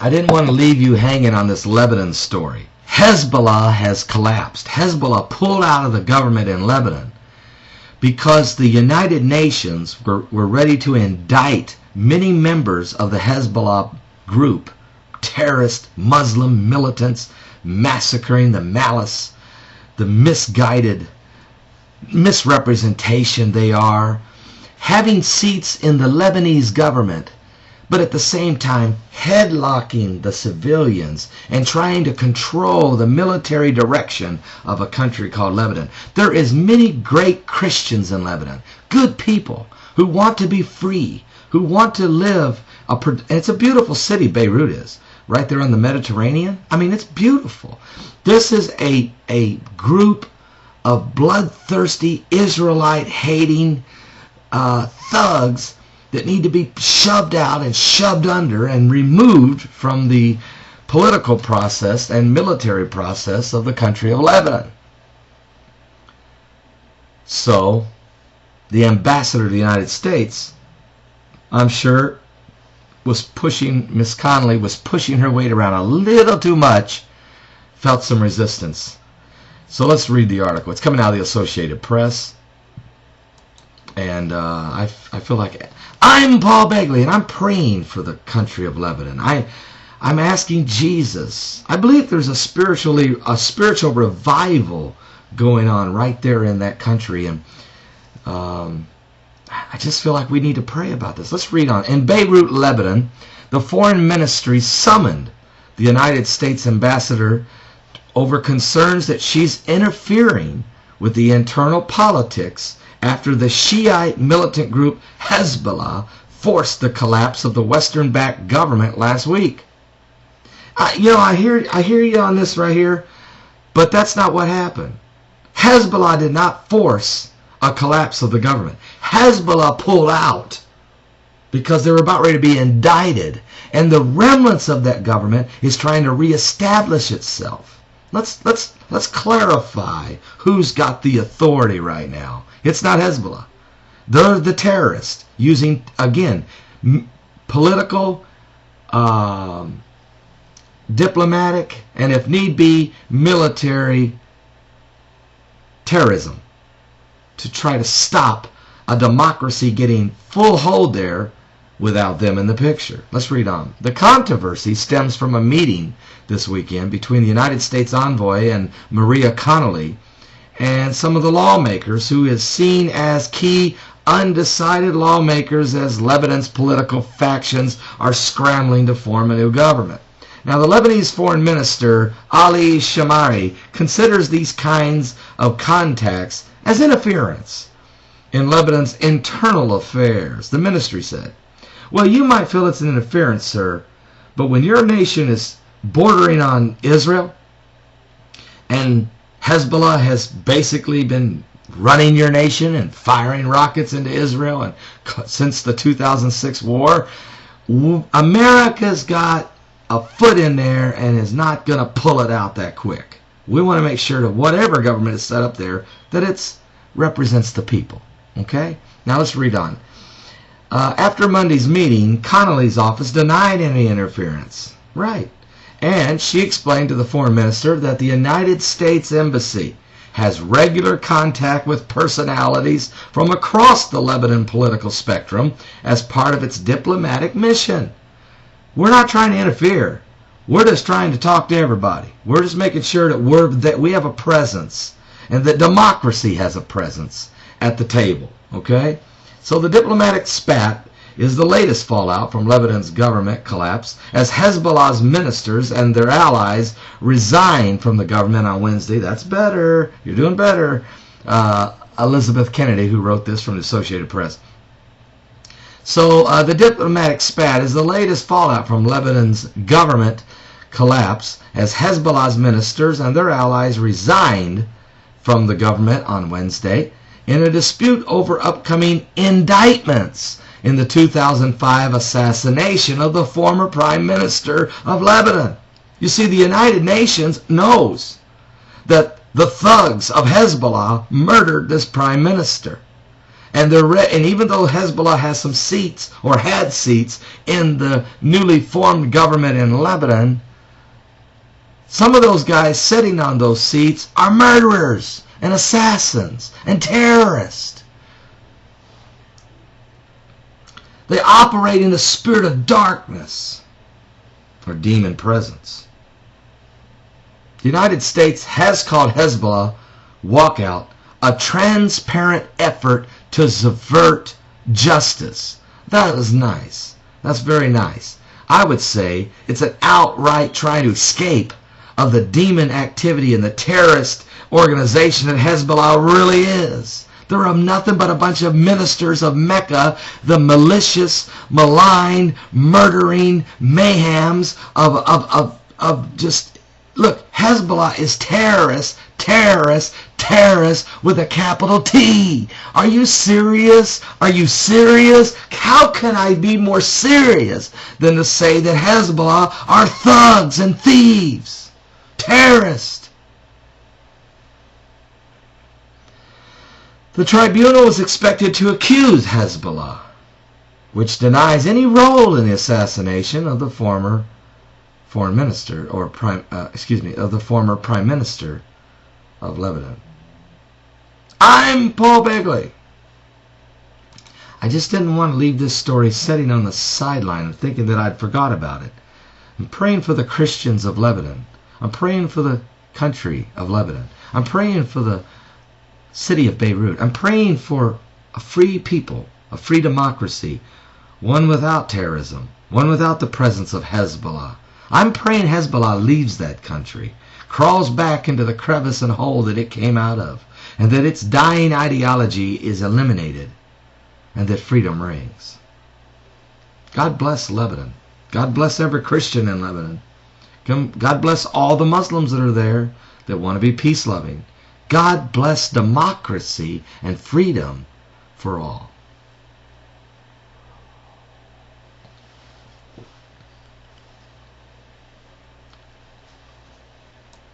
I didn't want to leave you hanging on this Lebanon story. Hezbollah has collapsed. Hezbollah pulled out of the government in Lebanon because the United Nations were ready to indict many members of the Hezbollah group, terrorist Muslim militants, massacring the malice, the misguided misrepresentation they are, having seats in the Lebanese government, but at the same time headlocking the civilians and trying to control the military direction of a country called Lebanon. There is many great Christians in Lebanon, good people who want to be free, who want to live. It's a beautiful city, Beirut is, right there on the Mediterranean. I mean, it's beautiful. This is a group of bloodthirsty, Israelite-hating thugs that need to be shoved out and shoved under and removed from the political process and military process of the country of Lebanon. So, the ambassador to the United States, I'm sure, Miss Connelly was pushing her weight around a little too much, felt some resistance. So let's read the article. It's coming out of the Associated Press. And I feel like I'm Paul Begley, and I'm praying for the country of Lebanon. I'm asking Jesus. I believe there's a spiritual revival going on right there in that country, and I just feel like we need to pray about this. Let's read on. In Beirut, Lebanon, the foreign ministry summoned the United States ambassador over concerns that she's interfering with the internal politics after the Shiite militant group Hezbollah forced the collapse of the Western-backed government last week. I hear you on this right here, but that's not what happened. Hezbollah did not force a collapse of the government. Hezbollah pulled out because they were about ready to be indicted, and the remnants of that government is trying to reestablish itself. Let's clarify who's got the authority right now. It's not Hezbollah. They're the terrorists using, again, political, diplomatic, and if need be, military terrorism to try to stop a democracy getting full hold there without them in the picture. Let's read on. The controversy stems from a meeting this weekend between the United States envoy and Maura Connelly and some of the lawmakers who is seen as key undecided lawmakers as Lebanon's political factions are scrambling to form a new government. Now, the Lebanese foreign minister, Ali Shamari, considers these kinds of contacts as interference in Lebanon's internal affairs. The ministry said, well, you might feel it's an interference, sir, but when your nation is bordering on Israel and Hezbollah has basically been running your nation and firing rockets into Israel and since the 2006 war, America's got a foot in there and is not going to pull it out that quick. We want to make sure that whatever government is set up there, that it represents the people. Okay? Now let's read on. After Monday's meeting, Connelly's office denied any interference. Right. And she explained to the foreign minister that the United States Embassy has regular contact with personalities from across the Lebanon political spectrum as part of its diplomatic mission. We're not trying to interfere. We're just trying to talk to everybody. We're just making sure that we have a presence and that democracy has a presence at the table. Okay? So the diplomatic spat is the latest fallout from Lebanon's government collapse as Hezbollah's ministers and their allies resigned from the government on Wednesday. That's better. You're doing better. Elizabeth Kennedy, who wrote this from the Associated Press. So the diplomatic spat is the latest fallout from Lebanon's government collapse as Hezbollah's ministers and their allies resigned from the government on Wednesday in a dispute over upcoming indictments in the 2005 assassination of the former Prime Minister of Lebanon. You see, the United Nations knows that the thugs of Hezbollah murdered this Prime Minister. And and even though Hezbollah has some seats, or had seats, in the newly formed government in Lebanon, some of those guys sitting on those seats are murderers and assassins and terrorists. They operate in the spirit of darkness, or demon presence. The United States has called Hezbollah walkout a transparent effort to subvert justice. That is nice. That's very nice. I would say it's an outright trying to escape of the demon activity and the terrorist organization that Hezbollah really is. They're nothing but a bunch of ministers of Mecca, the malicious, malign, murdering mayhems of just... Look, Hezbollah is terrorist with a capital T. Are you serious? Are you serious? How can I be more serious than to say that Hezbollah are thugs and thieves? Terrorists. The tribunal was expected to accuse Hezbollah, which denies any role in the assassination of the former foreign minister, or of the former prime minister of Lebanon. I'm Paul Begley. I just didn't want to leave this story sitting on the sideline and thinking that I'd forgot about it. I'm praying for the Christians of Lebanon. I'm praying for the country of Lebanon. I'm praying for the city of Beirt. I'm praying for a free people, a free democracy, one without terrorism, one without the presence of Hezbollah. I'm praying Hezbollah leaves that country, crawls back into the crevice and hole that it came out of, and that its dying ideology is eliminated, and that freedom reigns. God bless Lebanon. God bless every Christian in Lebanon. God bless all the Muslims that are there that want to be peace-loving. God bless democracy and freedom for all.